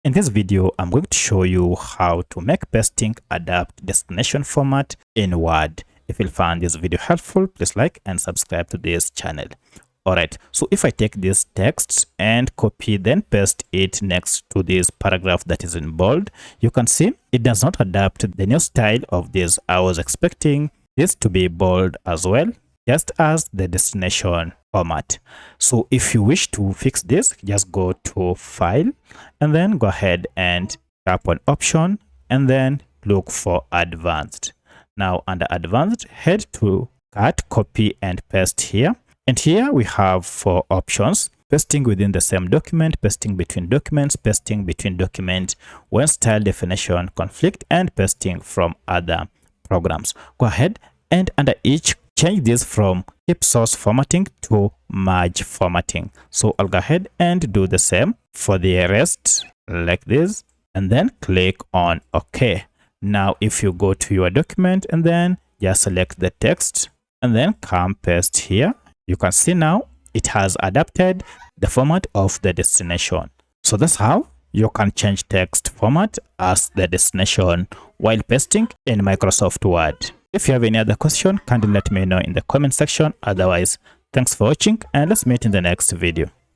In this video, I'm going to show you how to make pasting adapt destination format in Word. If you find this video helpful, please like and subscribe to this channel. Alright, so if I take this text and copy then paste it next to this paragraph that is in bold, you can see it does not adapt the new style of this. I was expecting this to be bold as well, just as the destination format. So if you wish to fix this, just go to File and then go ahead and tap on Option and then look for Advanced. Now under Advanced, head to Cut, Copy and Paste here. And here we have 4 options: pasting within the same document, pasting between documents, pasting between documents when style definition conflict, and pasting from other programs. Go ahead and under each change this from keep source formatting to merge formatting. So I'll go ahead and do the same for the rest like this and then click on OK. Now if you go to your document and then just select the text and then come paste here, you can see now it has adapted the format of the destination. So that's how you can change text format as the destination while pasting in Microsoft Word. If you have any other question, kindly let me know in the comment section. Otherwise, thanks for watching and let's meet in the next video.